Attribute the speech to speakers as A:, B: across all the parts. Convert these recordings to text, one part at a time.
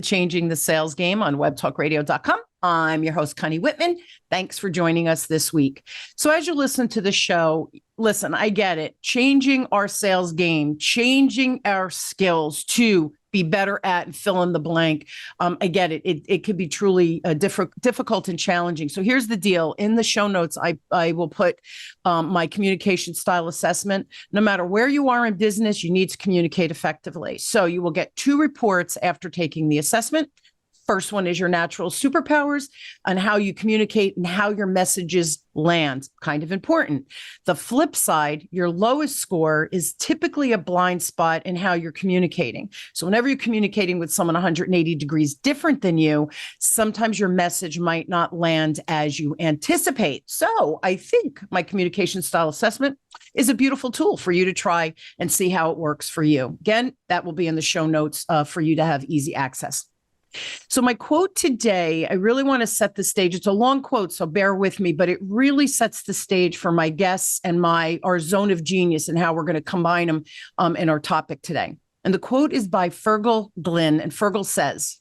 A: Changing the Sales Game on webtalkradio.com. I'm your host, Connie Whitman. Thanks for joining us this week. So as you listen to the show, listen, I get it. Changing our sales game, changing our skills to be better at and fill in the blank. I get it. It could be truly difficult and challenging. So here's the deal. In the show notes, I will put my communication style assessment. No matter where you are in business, you need to communicate effectively. So you will get 2 reports after taking the assessment. First one is your natural superpowers and how you communicate and how your messages land. Kind of important. The flip side, your lowest score is typically a blind spot in how you're communicating. So whenever you're communicating with someone 180 degrees different than you, sometimes your message might not land as you anticipate. So I think my communication style assessment is a beautiful tool for you to try and see how it works for you. Again, that will be in the show notes for you to have easy access. So my quote today, I really want to set the stage. It's a long quote, so bear with me, but it really sets the stage for my guests and our zone of genius and how we're going to combine them in our topic today. And the quote is by Fergal Glynn, and Fergal says,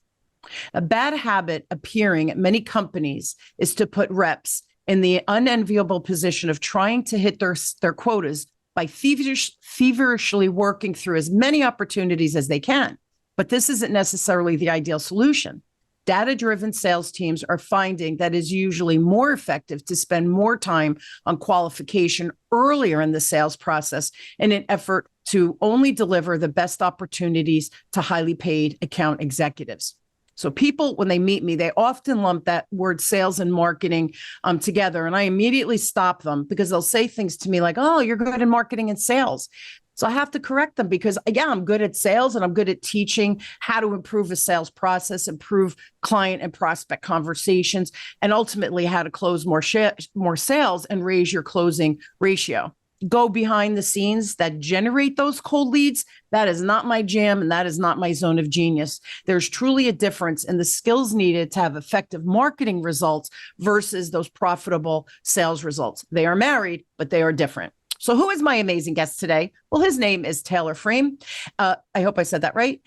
A: "A bad habit appearing at many companies is to put reps in the unenviable position of trying to hit their quotas by feverishly working through as many opportunities as they can. But this isn't necessarily the ideal solution. Data-driven sales teams are finding that it's usually more effective to spend more time on qualification earlier in the sales process in an effort to only deliver the best opportunities to highly paid account executives." So people, when they meet me, they often lump that word sales and marketing together. And I immediately stop them because they'll say things to me like, "Oh, you're good in marketing and sales." So I have to correct them because, yeah, I'm good at sales and I'm good at teaching how to improve a sales process, improve client and prospect conversations, and ultimately how to close more sales and raise your closing ratio. Go behind the scenes that generate those cold leads. That is not my jam, and that is not my zone of genius. There's truly a difference in the skills needed to have effective marketing results versus those profitable sales results. They are married, but they are different. So who is my amazing guest today? Well, his name is Taylor Frame. I hope I said that right.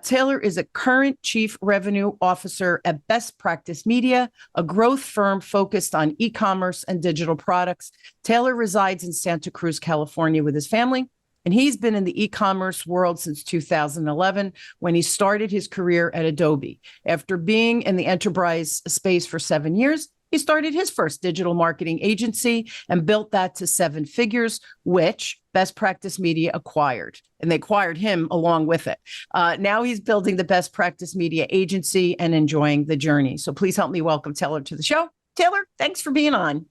A: Taylor is a current Chief Revenue Officer at Best Practice Media, a growth firm focused on e-commerce and digital products. Taylor resides in Santa Cruz, California with his family, and he's been in the e-commerce world since 2011 when he started his career at Adobe. After being in the enterprise space for 7 years, he started his first digital marketing agency and built that to 7 figures, which Best Practice Media acquired. And they acquired him along with it. Now he's building the Best Practice Media agency and enjoying the journey. So please help me welcome Taylor to the show. Taylor, thanks for being on.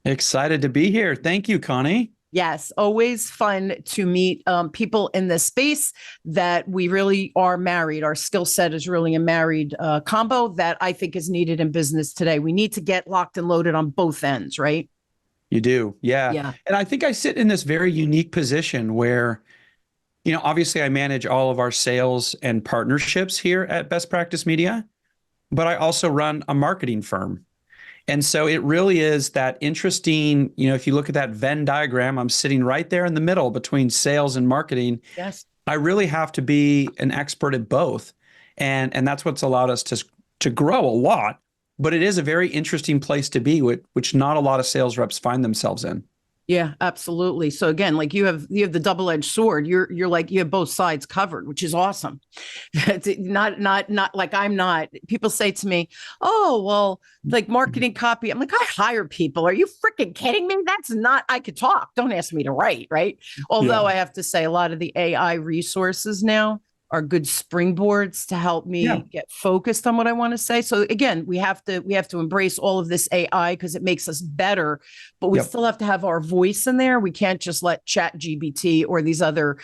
B: Excited to be here. Thank you, Connie.
A: Yes, always fun to meet people in this space that we really are married. Our skill set is really a married combo that I think is needed in business today. We need to get locked and loaded on both ends, right?
B: You do. Yeah.
A: Yeah.
B: And I think I sit in this very unique position where, obviously I manage all of our sales and partnerships here at Best Practice Media, but I also run a marketing firm. And so it really is that interesting, if you look at that Venn diagram, I'm sitting right there in the middle between sales and marketing.
A: Yes.
B: I really have to be an expert at both. And that's what's allowed us to grow a lot. But it is a very interesting place to be, which not a lot of sales reps find themselves in.
A: Yeah, absolutely. So again, like you have the double-edged sword. You're like, you have both sides covered, which is awesome. It's not like I'm not. People say to me, "Oh, well, like marketing copy." I'm like, I hire people. Are you freaking kidding me? That's not, I could talk. Don't ask me to write, right? Although I have to say a lot of the AI resources now are good springboards to help me get focused on what I want to say. So again, we have to embrace all of this AI because it makes us better, but we still have to have our voice in there. We can't just let ChatGPT or these other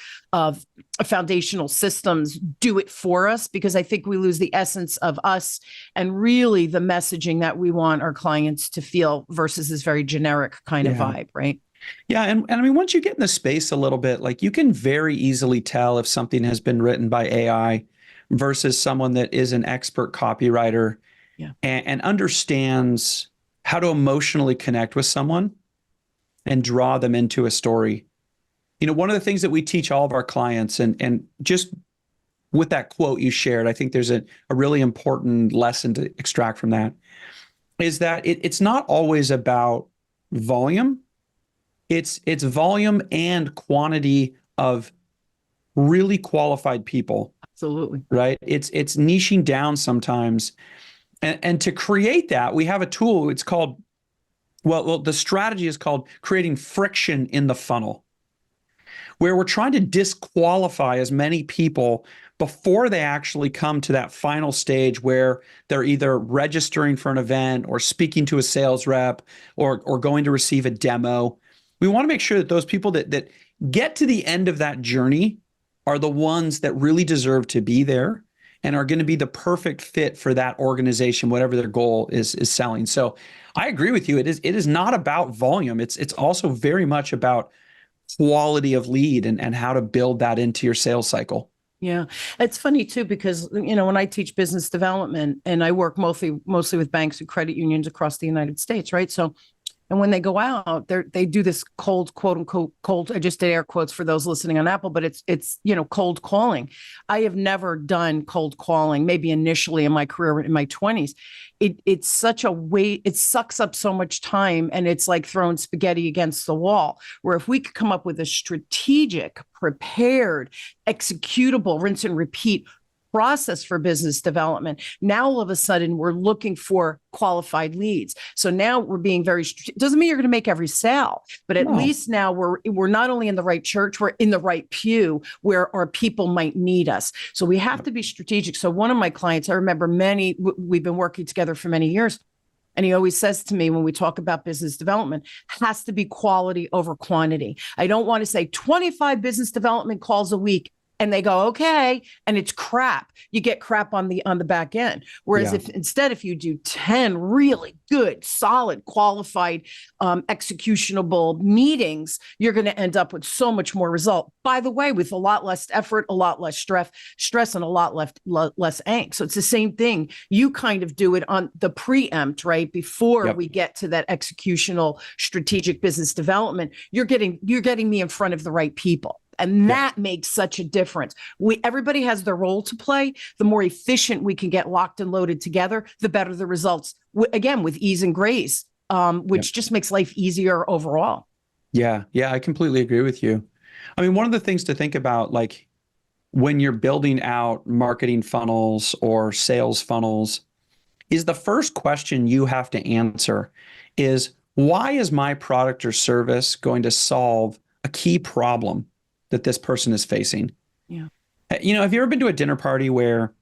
A: foundational systems do it for us, because I think we lose the essence of us and really the messaging that we want our clients to feel versus this very generic kind of vibe, right?
B: Yeah. And I mean, once you get in the space a little bit, like you can very easily tell if something has been written by AI versus someone that is an expert copywriter and understands how to emotionally connect with someone and draw them into a story. One of the things that we teach all of our clients and just with that quote you shared, I think there's a really important lesson to extract from that, is that it's not always about volume. It's volume and quantity of really qualified people,
A: Absolutely.
B: right? It's niching down sometimes. And to create that, we have a tool. It's called, well, the strategy is called creating friction in the funnel, where we're trying to disqualify as many people before they actually come to that final stage where they're either registering for an event or speaking to a sales rep or going to receive a demo. We want to make sure that those people that get to the end of that journey are the ones that really deserve to be there and are going to be the perfect fit for that organization, whatever their goal is selling. So I agree with you. It is not about volume. It's also very much about quality of lead and how to build that into your sales cycle.
A: Yeah. It's funny too, because, when I teach business development and I work mostly with banks and credit unions across the United States, right? So, and when they go out, they do this cold, quote unquote, cold. I just did air quotes for those listening on Apple, but it's cold calling. I have never done cold calling. Maybe initially in my career in my 20s, it's such a weight. It sucks up so much time, and it's like throwing spaghetti against the wall. Where if we could come up with a strategic, prepared, executable, rinse and repeat process for business development. Now, all of a sudden, we're looking for qualified leads. So now we're being very, doesn't mean you're going to make every sale, but at least now we're not only in the right church, we're in the right pew where our people might need us. So we have to be strategic. So one of my clients, I remember we've been working together for many years. And he always says to me when we talk about business development, has to be quality over quantity. I don't want to say 25 business development calls a week and they go, okay, and it's crap. You get crap on the back end. Whereas if you do 10 really good, solid, qualified, executionable meetings, you're going to end up with so much more result. By the way, with a lot less effort, a lot less stress, and a lot less angst. So it's the same thing. You kind of do it on the preempt, right? Before we get to that executional strategic business development, you're getting me in front of the right people. And that makes such a difference. Everybody has their role to play. The more efficient we can get locked and loaded together, the better the results, again, with ease and grace, which just makes life easier overall.
B: Yeah, I completely agree with you. I mean, one of the things to think about, like when you're building out marketing funnels or sales funnels, is the first question you have to answer is, why is my product or service going to solve a key problem that this person is facing?
A: Yeah.
B: Have you ever been to a dinner party where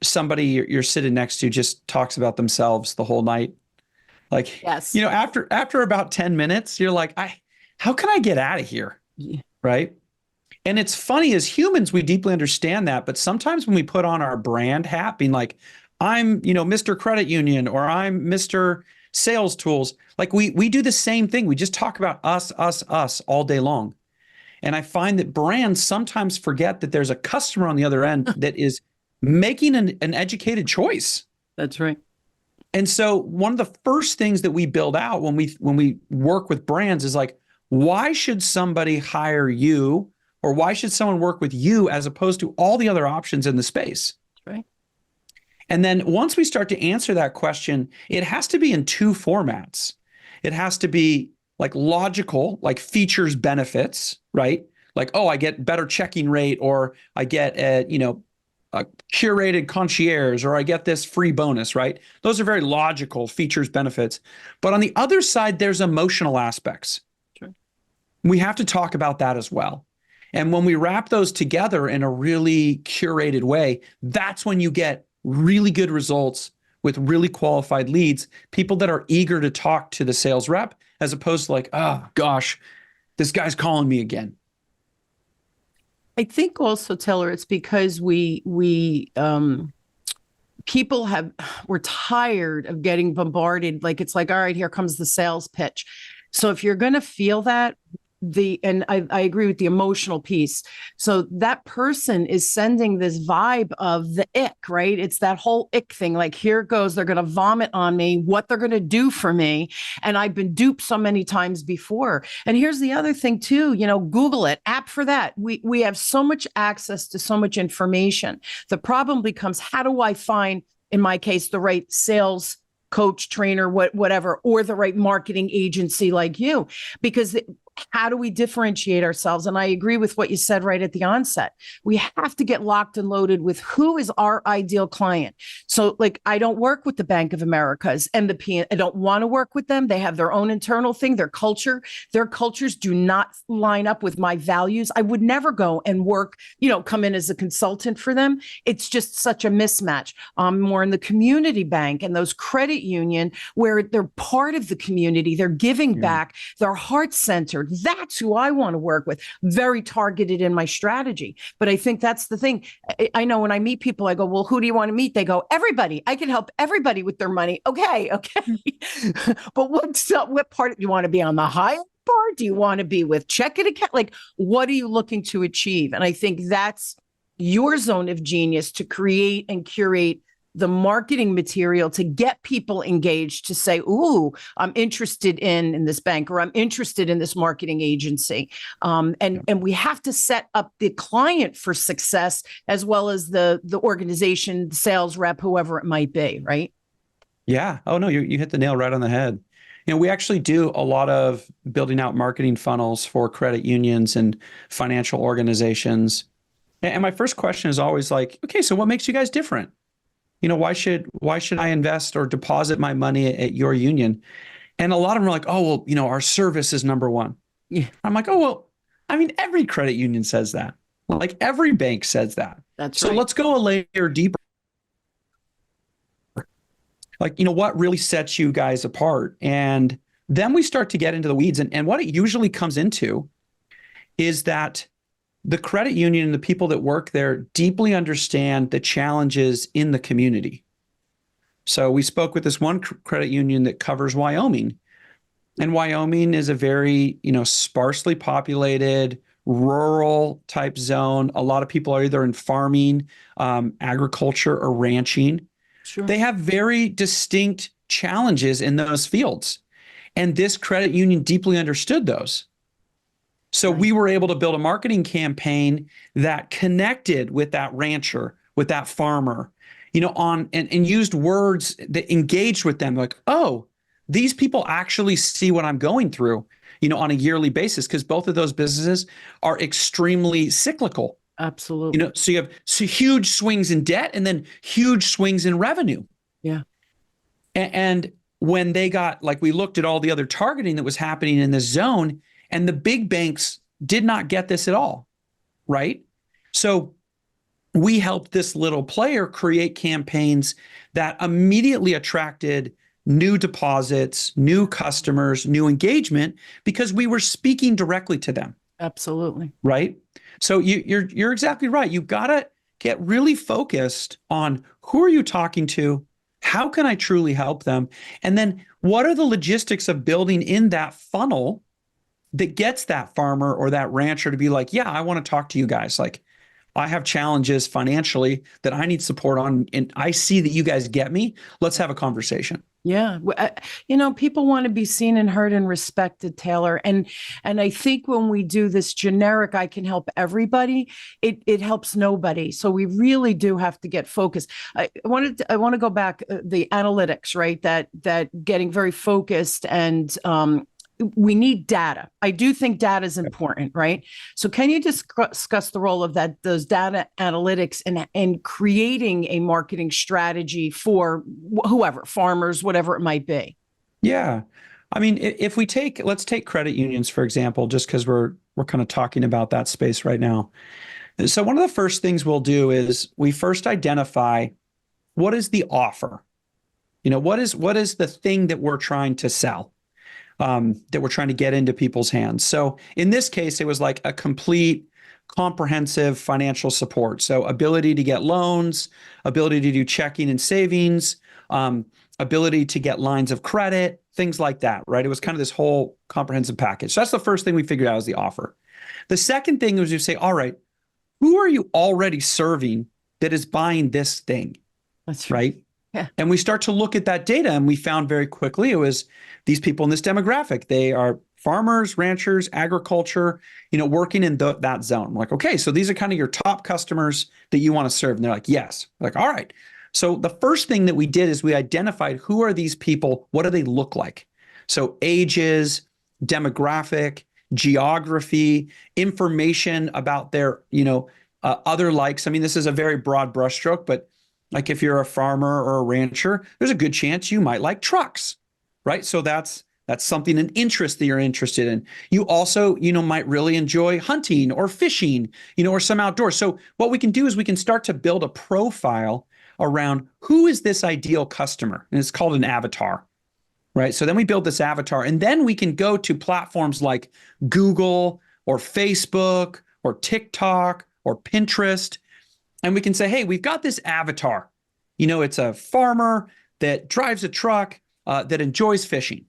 B: somebody you're sitting next to just talks about themselves the whole night? Like,
A: yes.
B: After about 10 minutes, you're like, how can I get out of here?
A: Yeah.
B: Right. And it's funny, as humans, we deeply understand that. But sometimes when we put on our brand hat, being like, I'm, Mr. Credit Union, or I'm Mr. Sales Tools, like we do the same thing. We just talk about us all day long. And I find that brands sometimes forget that there's a customer on the other end that is making an educated choice.
A: That's right.
B: And so one of the first things that we build out when we work with brands is like, why should somebody hire you, or why should someone work with you as opposed to all the other options in the space?
A: That's right.
B: And then once we start to answer that question, it has to be in two formats. It has to be like logical, like features, benefits, right? Like, oh, I get better checking rate, or I get a curated concierge, or I get this free bonus, right? Those are very logical features, benefits. But on the other side, there's emotional aspects.
A: Sure.
B: We have to talk about that as well. And when we wrap those together in a really curated way, that's when you get really good results with really qualified leads, people that are eager to talk to the sales rep, as opposed to like, oh gosh, this guy's calling me again.
A: I think also, Taylor, it's because we're tired of getting bombarded. Like, it's like, all right, here comes the sales pitch. So if you're going to feel that, I agree with the emotional piece. So that person is sending this vibe of the ick, right? It's that whole ick thing. Like, here it goes. They're going to vomit on me, what they're going to do for me. And I've been duped so many times before. And here's the other thing too, Google it, app for that. We have so much access to so much information. The problem becomes, how do I find, in my case, the right sales coach, trainer, whatever, or the right marketing agency like you? Because how do we differentiate ourselves? And I agree with what you said right at the onset. We have to get locked and loaded with who is our ideal client. So, like, I don't work with the Bank of Americas and I don't want to work with them. They have their own internal thing, their cultures do not line up with my values. I would never go and work, come in as a consultant for them. It's just such a mismatch. I'm more in the community bank and those credit union where they're part of the community. They're giving back. They're heart-centered. That's who I want to work with. Very targeted in my strategy. But I think that's the thing. I know when I meet people, I go, well, who do you want to meet? They go, everybody. I can help everybody with their money. Okay. But what part do you want to be on, the high part? Do you want to be with checking account? Like, what are you looking to achieve? And I think that's your zone of genius, to create and curate the marketing material to get people engaged, to say, ooh, I'm interested in this bank, or I'm interested in this marketing agency. And we have to set up the client for success, as well as the organization, the sales rep, whoever it might be, right?
B: Yeah. Oh, no, you hit the nail right on the head. We actually do a lot of building out marketing funnels for credit unions and financial organizations. And my first question is always like, okay, so what makes you guys different? Why should I invest or deposit my money at your union? And a lot of them are like, oh, well, our service is number one.
A: Yeah.
B: I'm like, oh, well, I mean, every credit union says that. Like, every bank says that.
A: That's
B: so
A: right.
B: Let's go a layer deeper. Like, what really sets you guys apart? And then we start to get into the weeds. And what it usually comes into is that the credit union and the people that work there deeply understand the challenges in the community. So we spoke with this one credit union that covers Wyoming. And Wyoming is a very, sparsely populated, rural type zone. A lot of people are either in farming, agriculture, or ranching.
A: Sure.
B: They have very distinct challenges in those fields. And this credit union deeply understood those. So we were able to build a marketing campaign that connected with that rancher, with that farmer, and used words that engaged with them. Like, oh, these people actually see what I'm going through, on a yearly basis, because both of those businesses are extremely cyclical.
A: Absolutely.
B: So you have huge swings in debt and then huge swings in revenue.
A: Yeah.
B: And when we looked at all the other targeting that was happening in this zone, and the big banks did not get this at all, right? So we helped this little player create campaigns that immediately attracted new deposits, new customers, new engagement, because we were speaking directly to them.
A: Absolutely.
B: Right? So you're exactly right. You've got to get really focused on, who are you talking to? How can I truly help them? And then what are the logistics of building in that funnel that gets that farmer or that rancher to be like, yeah, I want to talk to you guys. Like, I have challenges financially that I need support on, and I see that you guys get me. Let's have a conversation.
A: Yeah. People want to be seen and heard and respected, Taylor. And I think when we do this generic, I can help everybody, it helps nobody. So we really do have to get focused. I want to go back, the analytics, right? That getting very focused, and we need data. I do think data is important, right? So can you discuss the role of those data analytics in creating a marketing strategy for whoever, farmers, whatever it might be?
B: Yeah. I mean, let's take credit unions, for example, just because we're kind of talking about that space right now. So one of the first things we'll do is we first identify, what is the offer? What is the thing that we're trying to sell? That we're trying to get into people's hands. So in this case, it was like a complete, comprehensive financial support. So ability to get loans, ability to do checking and savings, ability to get lines of credit, things like that, right? It was kind of this whole comprehensive package. So that's the first thing we figured out, is the offer. The second thing was you say, all right, who are you already serving that is buying this thing?
A: That's
B: right.
A: Yeah.
B: And we start to look at that data, and we found very quickly it was these people in this demographic. They are farmers, ranchers, agriculture, working in that zone. I'm like, okay, so these are kind of your top customers that you want to serve. And they're like, yes. We're like, all right. So the first thing that we did is we identified, who are these people? What do they look like? So ages, demographic, geography, information about their, other likes. I mean, this is a very broad brushstroke, but like if you're a farmer or a rancher, there's a good chance you might like trucks, right? So that's something, an interest that you're interested in. You also, might really enjoy hunting or fishing, or some outdoors. So what we can do is we can start to build a profile around who is this ideal customer, and it's called an avatar, right? So then we build this avatar, and then we can go to platforms like Google or Facebook or TikTok or Pinterest, and we can say, hey, we've got this avatar. It's a farmer that drives a truck that enjoys fishing.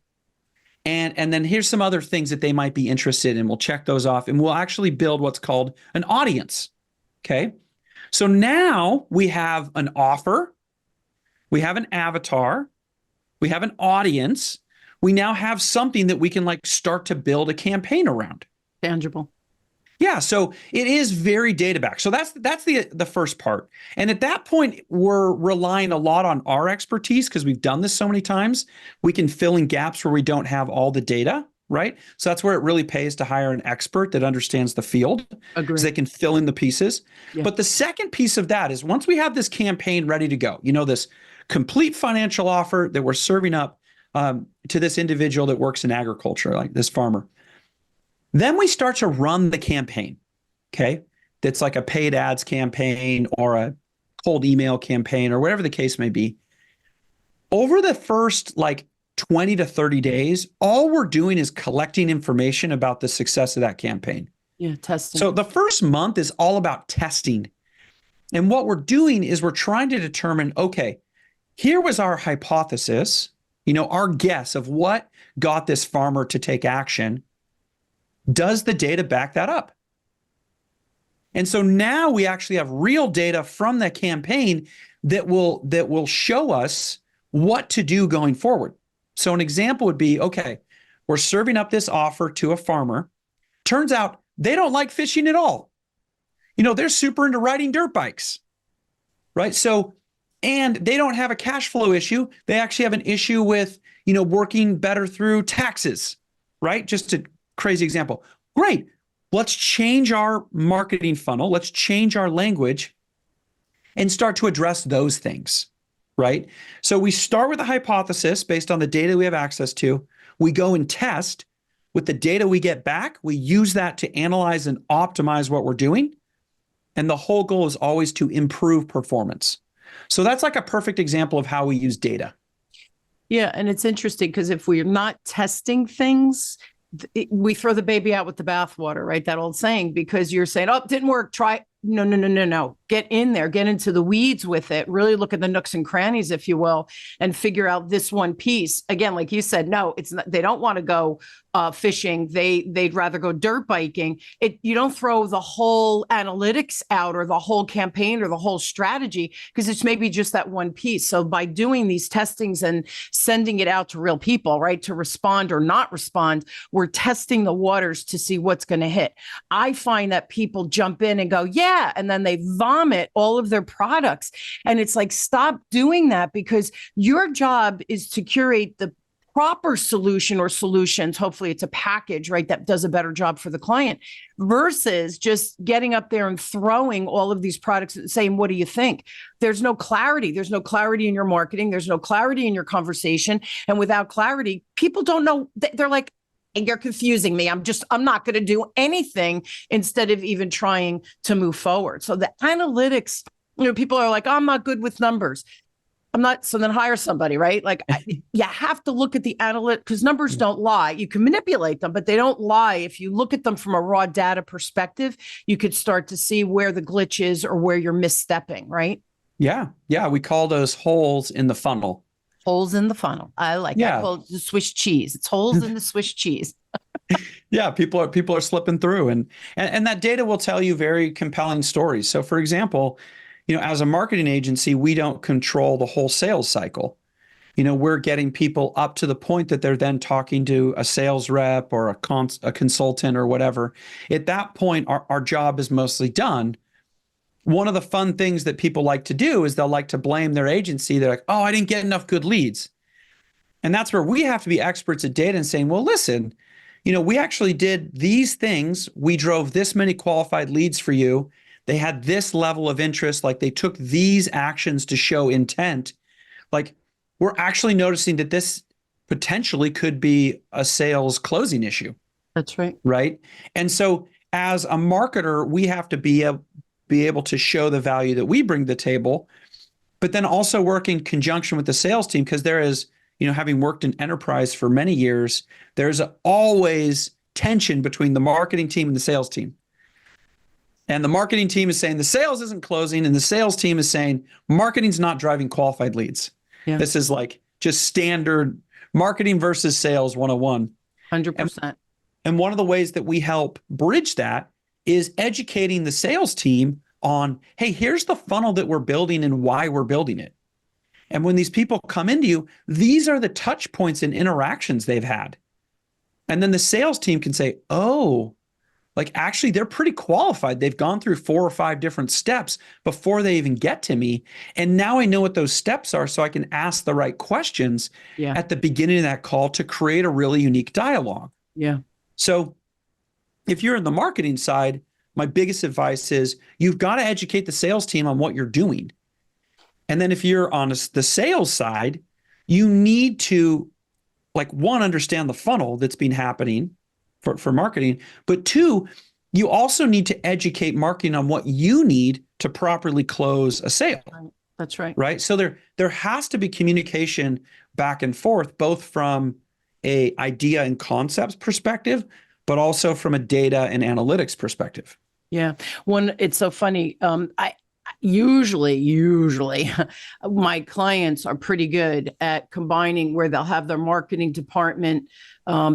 B: And then here's some other things that they might be interested in. We'll check those off, and we'll actually build what's called an audience. Okay. So now we have an offer, we have an avatar, we have an audience. We now have something that we can start to build a campaign around.
A: Tangible.
B: Yeah, so it is very data backed. So that's the first part. And at that point, we're relying a lot on our expertise because we've done this so many times. We can fill in gaps where we don't have all the data, right? So that's where it really pays to hire an expert that understands the field, because they can fill in the pieces. Yeah. But the second piece of that is, once we have this campaign ready to go, this complete financial offer that we're serving up to this individual that works in agriculture, like this farmer, then we start to run the campaign, okay? That's like a paid ads campaign or a cold email campaign or whatever the case may be. Over the first 20 to 30 days, all we're doing is collecting information about the success of that campaign.
A: Yeah, testing.
B: So the first month is all about testing. And what we're doing is we're trying to determine, okay, here was our hypothesis, our guess of what got this farmer to take action. Does the data back that up? And so now we actually have real data from that campaign that will show us what to do going forward. So an example would be, okay, we're serving up this offer to a farmer. Turns out they don't like fishing at all. They're super into riding dirt bikes, right? So, and they don't have a cash flow issue. They actually have an issue with, working better through taxes, right? Just a crazy example. Great. Let's change our marketing funnel. Let's change our language and start to address those things, right? So we start with a hypothesis based on the data we have access to. We go and test with the data we get back. We use that to analyze and optimize what we're doing. And the whole goal is always to improve performance. So that's like a perfect example of how we use data.
A: Yeah. And it's interesting because if we're not testing things, we throw the baby out with the bathwater, right? That old saying, because you're saying, oh, it didn't work. Try. No. Get in there, get into the weeds with it. Really look at the nooks and crannies, if you will, and figure out this one piece. Again, like you said, no, it's not, they don't want to go fishing. They'd rather go dirt biking. You don't throw the whole analytics out or the whole campaign or the whole strategy, because it's maybe just that one piece. So by doing these testings and sending it out to real people, right, to respond or not respond, we're testing the waters to see what's going to hit. I find that people jump in and go, yeah, and then they vomit all of their products. And it's like, stop doing that, because your job is to curate the proper solution or solutions. Hopefully it's a package, right, that does a better job for the client, versus just getting up there and throwing all of these products and saying, what do you think? There's no clarity. There's no clarity in your marketing. There's no clarity in your conversation. And without clarity, people don't know. They're like, you're confusing me. I'm not going to do anything, instead of even trying to move forward. So the analytics, people are like, oh, I'm not good with numbers. I'm not. So then hire somebody, right? Like you have to look at the analytics, because numbers don't lie. You can manipulate them, but they don't lie. If you look at them from a raw data perspective, you could start to see where the glitch is or where you're misstepping, right?
B: Yeah. We call those holes in the funnel.
A: Holes in the funnel. I like it. I
B: Yeah.
A: call it the Swiss cheese. It's holes in the Swiss cheese.
B: Yeah, people are slipping through, and that data will tell you very compelling stories. So for example, as a marketing agency, we don't control the whole sales cycle. We're getting people up to the point that they're then talking to a sales rep or a consultant or whatever. At that point, our job is mostly done. One of the fun things that people like to do is they'll like to blame their agency. They're like, oh, I didn't get enough good leads. And that's where we have to be experts at data and saying, well, listen, we actually did these things. We drove this many qualified leads for you. They had this level of interest. Like they took these actions to show intent. Like we're actually noticing that this potentially could be a sales closing issue.
A: That's right.
B: Right. And so as a marketer, we have to be able to show the value that we bring to the table, but then also work in conjunction with the sales team, because there is, having worked in enterprise for many years, there's always tension between the marketing team and the sales team. And the marketing team is saying the sales isn't closing, and the sales team is saying marketing's not driving qualified leads. Yeah. This is like just standard marketing versus sales 101.
A: 100%.
B: And one of the ways that we help bridge that is educating the sales team on, hey, here's the funnel that we're building and why we're building it. And when these people come into you, these are the touch points and interactions they've had. And then the sales team can say, oh, like actually they're pretty qualified. They've gone through 4 or 5 different steps before they even get to me. And now I know what those steps are, so I can ask the right questions at the beginning of that call to create a really unique dialogue.
A: Yeah.
B: So if you're in the marketing side, my biggest advice is you've got to educate the sales team on what you're doing. And then if you're on the sales side, you need to, like, one, understand the funnel that's been happening for marketing, but 2, you also need to educate marketing on what you need to properly close a sale.
A: Right. That's right.
B: Right. So there has to be communication back and forth, both from a idea and concepts perspective, but also from a data and analytics perspective.
A: Yeah. It's so funny. I usually my clients are pretty good at combining where they'll have their marketing department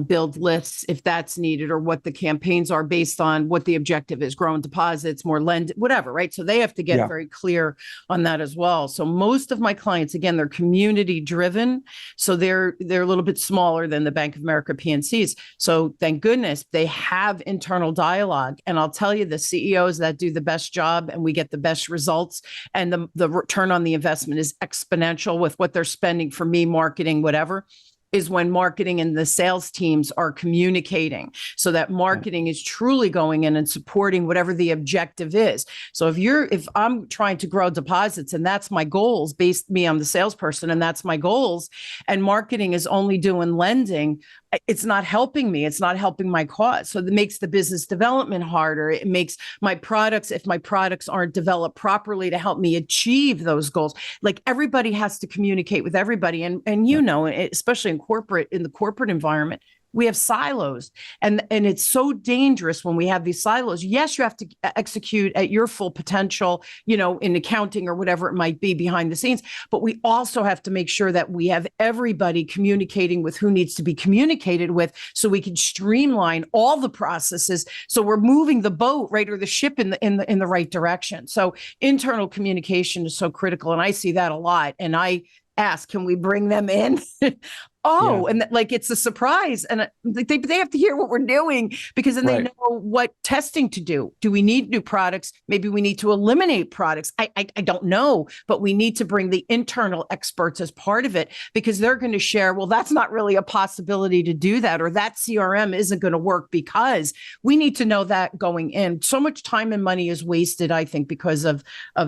A: build lists if that's needed, or what the campaigns are based on what the objective is, growing deposits, more lend, whatever, right? So they have to get very clear on that as well. So most of my clients, again, they're community driven. So they're a little bit smaller than the Bank of America PNCs. So thank goodness they have internal dialogue. And I'll tell you, the CEOs that do the best job and we get the best results, and the return on the investment is exponential with what they're spending for me, marketing, whatever, is when marketing and the sales teams are communicating, so that marketing is truly going in and supporting whatever the objective is. So if I'm trying to grow deposits and that's my goals, based me, I'm the salesperson and that's my goals, and marketing is only doing lending, it's not helping me. It's not helping my cause. So it makes the business development harder. It makes my products, if my products aren't developed properly to help me achieve those goals, like everybody has to communicate with everybody. And especially in the corporate environment, we have silos, and it's so dangerous when we have these silos. Yes, you have to execute at your full potential, in accounting or whatever it might be behind the scenes, but we also have to make sure that we have everybody communicating with who needs to be communicated with, so we can streamline all the processes, so we're moving the boat, right, or the ship in the right direction. So internal communication is so critical, and I see that a lot, and I ask, can we bring them in? And it's a surprise. And they have to hear what we're doing, because then they know what testing to do. Do we need new products? Maybe we need to eliminate products. I don't know, but we need to bring the internal experts as part of it, because they're going to share, well, that's not really a possibility to do that, or that CRM isn't going to work, because we need to know that going in. So much time and money is wasted, I think, because of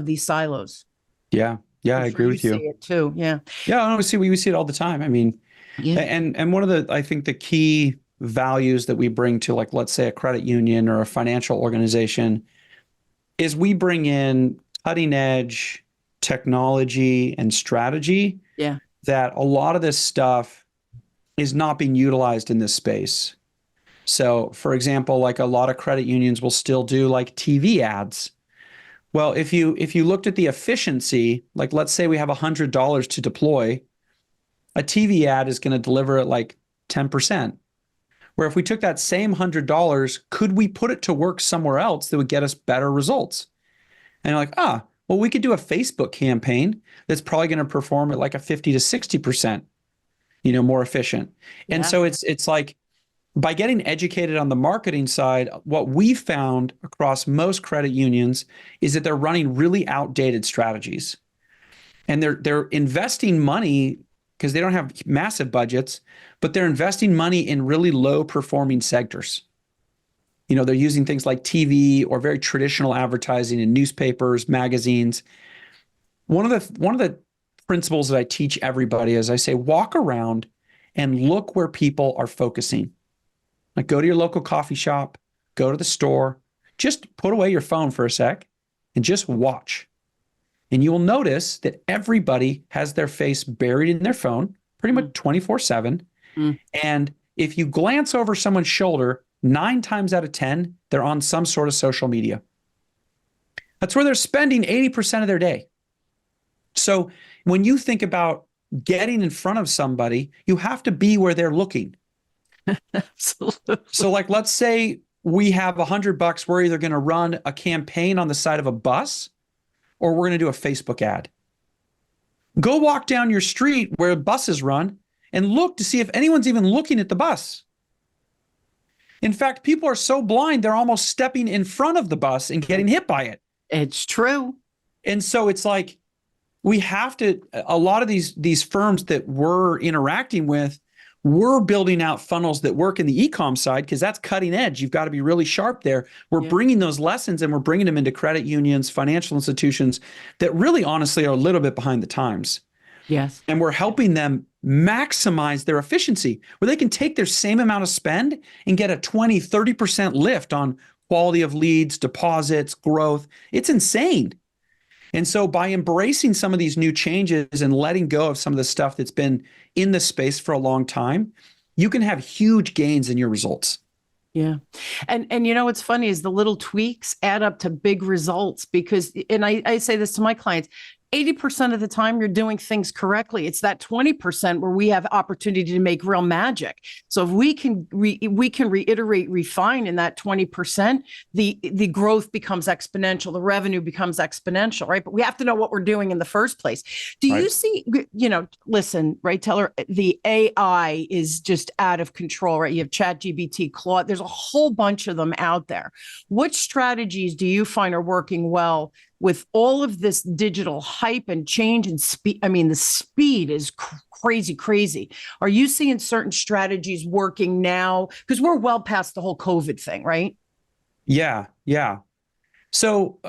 A: these silos.
B: Yeah. Yeah, I agree with you.
A: See it too. Yeah.
B: Yeah, we see it all the time. I mean, and one of I think the key values that we bring to, like, let's say a credit union or a financial organization, is we bring in cutting edge technology and strategy. Yeah. That a lot of this stuff is not being utilized in this space. So, for example, like a lot of credit unions will still do like TV ads. Well, if you looked at the efficiency, like let's say we have $100 to deploy, a TV ad is going to deliver at like 10%. Where if we took that same $100, could we put it to work somewhere else that would get us better results? And you're like, well, we could do a Facebook campaign that's probably going to perform at like a 50 to 60%, more efficient.
A: Yeah.
B: And so it's like, by getting educated on the marketing side, what we found across most credit unions is that they're running really outdated strategies. And they're investing money because they don't have massive budgets, but they're investing money in really low performing sectors. They're using things like TV or very traditional advertising in newspapers, magazines. One of the principles that I teach everybody is I say, walk around and look where people are focusing. Like, go to your local coffee shop, go to the store, just put away your phone for a sec and just watch. And you will notice that everybody has their face buried in their phone pretty much 24/7. And if you glance over someone's shoulder, 9 times out of 10, they're on some sort of social media. That's where they're spending 80% of their day. So when you think about getting in front of somebody, you have to be where they're looking.
A: Absolutely.
B: So like, let's say we have $100. We're either going to run a campaign on the side of a bus or we're going to do a Facebook ad. Go walk down your street where buses run and look to see if anyone's even looking at the bus. In fact, people are so blind, they're almost stepping in front of the bus and getting hit by it.
A: It's true.
B: And so it's like, we have to, a lot of these firms that we're interacting with, we're building out funnels that work in the e-com side because that's cutting edge. You've got to be really sharp there. We're bringing those lessons and we're bringing them into credit unions, financial institutions that really honestly are a little bit behind the times.
A: Yes.
B: And we're helping them maximize their efficiency where they can take their same amount of spend and get a 20, 30% lift on quality of leads, deposits, growth. It's insane. And so by embracing some of these new changes and letting go of some of the stuff that's been in the space for a long time, you can have huge gains in your results.
A: Yeah. And what's funny is the little tweaks add up to big results because, and I say this to my clients, 80% of the time you're doing things correctly. It's that 20% where we have opportunity to make real magic. So if we can reiterate, refine in that 20%, the growth becomes exponential, the revenue becomes exponential, right? But we have to know what we're doing in the first place. Do you see, listen, right, Teller, the AI is just out of control, right? You have ChatGPT, Claude, there's a whole bunch of them out there. What strategies do you find are working well with all of this digital hype and change and speed? I mean, the speed is crazy. Are you seeing certain strategies working now? Because we're well past the whole COVID thing, right?
B: Yeah. So,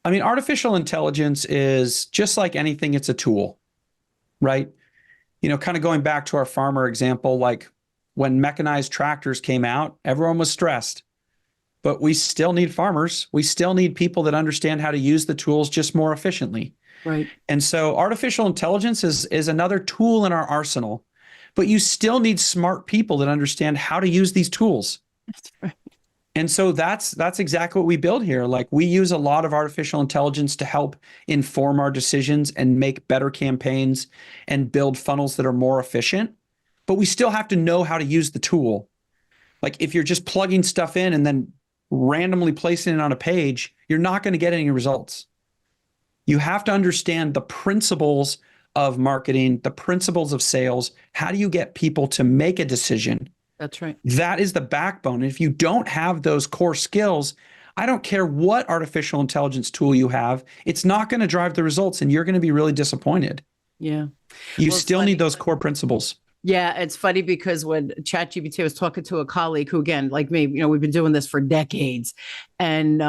B: artificial intelligence is just like anything, it's a tool, right? Kind of going back to our farmer example, like when mechanized tractors came out, everyone was stressed. But we still need farmers. We still need people that understand how to use the tools just more efficiently.
A: Right.
B: And so artificial intelligence is another tool in our arsenal, but you still need smart people that understand how to use these tools.
A: That's right.
B: And so that's exactly what we build here. Like, we use a lot of artificial intelligence to help inform our decisions and make better campaigns and build funnels that are more efficient, but we still have to know how to use the tool. Like, if you're just plugging stuff in and then randomly placing it on a page, you're not going to get any results. You have to understand the principles of marketing, the principles of sales. How do you get people to make a decision?
A: That's right.
B: That is the backbone. And if you don't have those core skills, I don't care what artificial intelligence tool you have, it's not going to drive the results and you're going to be really disappointed.
A: Yeah.
B: You still need those core principles.
A: Yeah, it's funny because when ChatGPT was talking to a colleague who, again, like me, we've been doing this for decades, and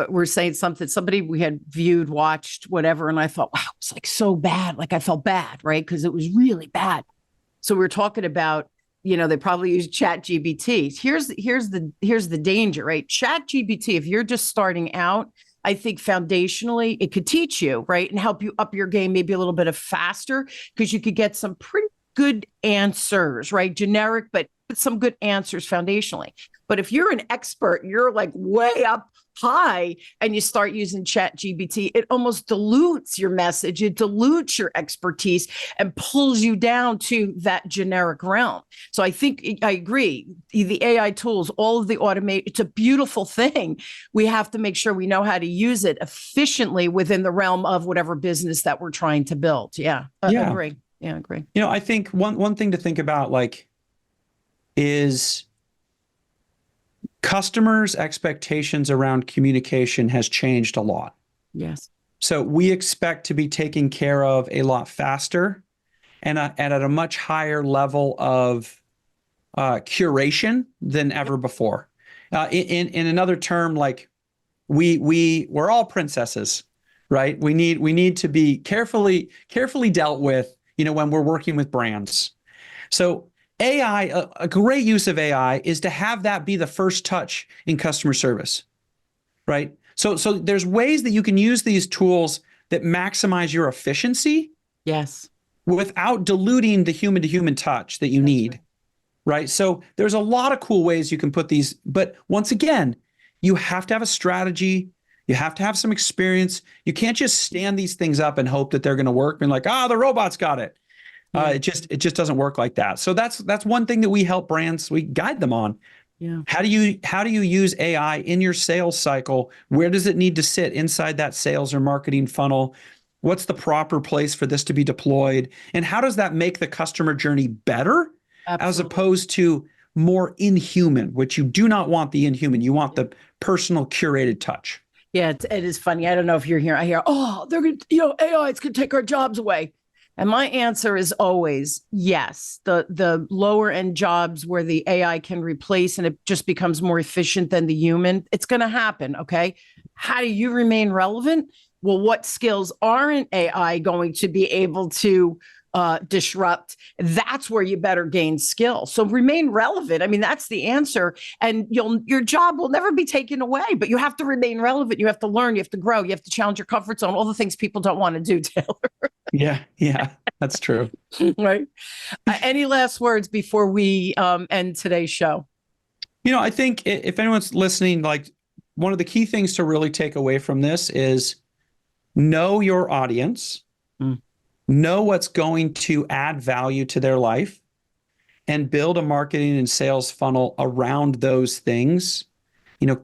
A: we're saying somebody we had viewed, watched, whatever, and I thought, wow, it's like so bad. Like, I felt bad, right? Because it was really bad. So we were talking about, they probably use ChatGPT. Here's the danger, right? ChatGPT, if you're just starting out, I think foundationally it could teach you, right, and help you up your game maybe a little bit faster because you could get some pretty good answers, right? Generic, but some good answers foundationally. But if you're an expert, you're like way up high and you start using Chat GPT, it almost dilutes your message. It dilutes your expertise and pulls you down to that generic realm. So I think I agree. The AI tools, all of the automate, it's a beautiful thing. We have to make sure we know how to use it efficiently within the realm of whatever business that we're trying to build. Yeah. Agree. Yeah, agree.
B: I think one thing to think about is customers' expectations around communication has changed a lot.
A: Yes.
B: So we expect to be taken care of a lot faster and at a much higher level of curation than ever before. In another term, we're all princesses, right? We need to be carefully dealt with, when we're working with brands. So AI, a great use of AI is to have that be the first touch in customer service, right? So there's ways that you can use these tools that maximize your efficiency.
A: Yes.
B: Without diluting the human to human touch that you need, right? So there's a lot of cool ways you can put these, but once again, you have to have a strategy. You have to have some experience. You can't just stand these things up and hope that they're going to work and the robot's got it. It just doesn't work like that. So that's one thing that we help brands, we guide them on.
A: Yeah.
B: How do you use AI in your sales cycle? Where does it need to sit inside that sales or marketing funnel? What's the proper place for this to be deployed? And how does that make the customer journey better? Absolutely. As opposed to more inhuman, which you do not want the inhuman. You want the personal curated touch.
A: Yeah, it is funny. I don't know if you're here. I hear, they're going to, AI, it's going to take our jobs away. And my answer is always yes. The lower end jobs where the AI can replace and it just becomes more efficient than the human, it's going to happen. Okay. How do you remain relevant? Well, what skills aren't AI going to be able to disrupt? That's where you better gain skill. So remain relevant. I mean, that's the answer. And your job will never be taken away, but you have to remain relevant. You have to learn, you have to grow, you have to challenge your comfort zone, all the things people don't want to do, Taylor.
B: Yeah, that's true.
A: Right. Any last words before we end today's show?
B: I think if anyone's listening, one of the key things to really take away from this is know your audience, know what's going to add value to their life, and build a marketing and sales funnel around those things,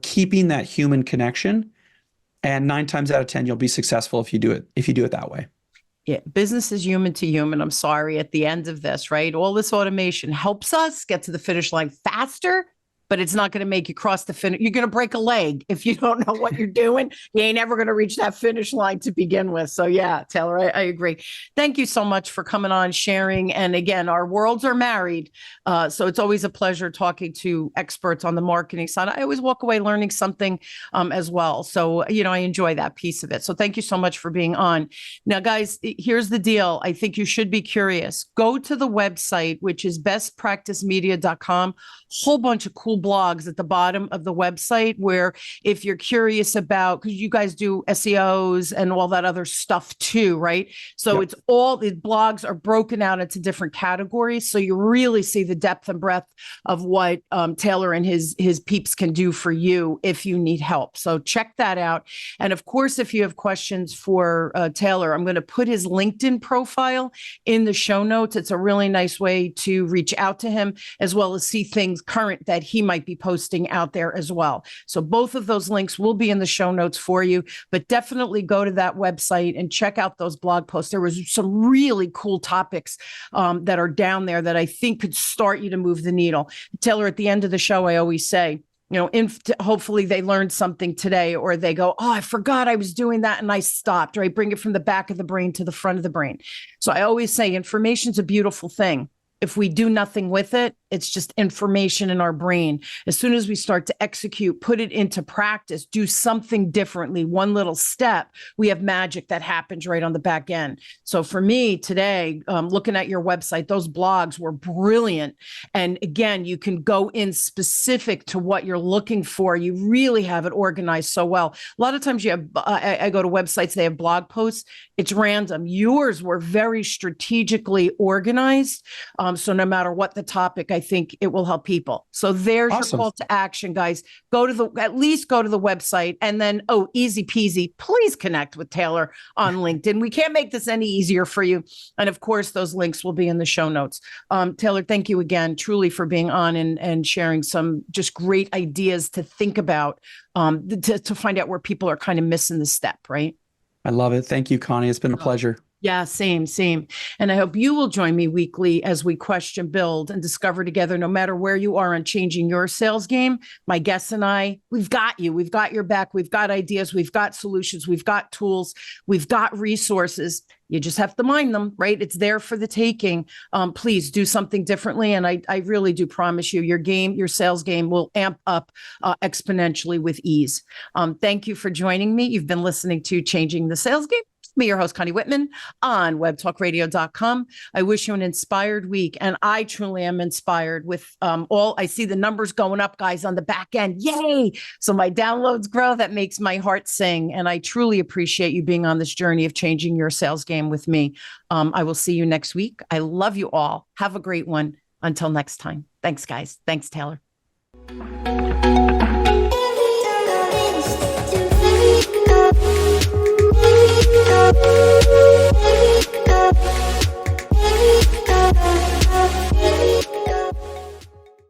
B: keeping that human connection. And 9 times out of 10, you'll be successful if you do it that way.
A: Yeah, business is human to human. I'm sorry, at the end of this, right? All this automation helps us get to the finish line faster, but it's not going to make you cross the finish. You're going to break a leg if you don't know what you're doing. You ain't ever going to reach that finish line to begin with. So yeah, Taylor, I agree. Thank you so much for coming on, sharing. And again, our worlds are married. So it's always a pleasure talking to experts on the marketing side. I always walk away learning something as well. So, I enjoy that piece of it. So thank you so much for being on. Now, guys, here's the deal. I think you should be curious. Go to the website, which is bestpracticemedia.com. Whole bunch of cool blogs at the bottom of the website where if you're curious about, because you guys do SEOs and all that other stuff too, right? So It's all the blogs are broken out into different categories. So you really see the depth and breadth of what Taylor and his peeps can do for you if you need help. So check that out. And of course, if you have questions for Taylor, I'm going to put his LinkedIn profile in the show notes. It's a really nice way to reach out to him as well as see things current that he might be posting out there as well. So both of those links will be in the show notes for you, but definitely go to that website and check out those blog posts. There was some really cool topics that are down there that I think could start you to move the needle. Taylor, at the end of the show, I always say, hopefully they learned something today, or they go, I forgot I was doing that and I stopped, right? Bring it from the back of the brain to the front of the brain. So I always say information's a beautiful thing. If we do nothing with it, it's just information in our brain. As soon as we start to execute, put it into practice, do something differently, one little step, we have magic that happens right on the back end. So for me today, looking at your website, those blogs were brilliant. And again, you can go in specific to what you're looking for. You really have it organized so well. A lot of times you have, I go to websites, they have blog posts. It's random. Yours were very strategically organized. So no matter what the topic, I think it will help people. So there's your
B: Awesome.
A: call to action, guys. At least go to the website, and then, easy peasy, please connect with Taylor on LinkedIn. We can't make this any easier for you. And of course, those links will be in the show notes. Taylor, thank you again, truly, for being on and sharing some just great ideas to think about, to find out where people are kind of missing the step, right?
B: I love it. Thank you, Connie. It's been a pleasure.
A: Yeah, same. And I hope you will join me weekly as we question, build, and discover together, no matter where you are on changing your sales game. My guests and I, we've got you. We've got your back. We've got ideas. We've got solutions. We've got tools. We've got resources. You just have to mind them, right? It's there for the taking. Please do something differently. And I really do promise you, your sales game will amp up exponentially with ease. Thank you for joining me. You've been listening to Changing the Sales Game. Me, your host, Connie Whitman, on webtalkradio.com. I wish you an inspired week. And I truly am inspired with I see the numbers going up, guys, on the back end. Yay. So my downloads grow. That makes my heart sing. And I truly appreciate you being on this journey of changing your sales game with me. I will see you next week. I love you all. Have a great one. Until next time. Thanks, guys. Thanks, Taylor.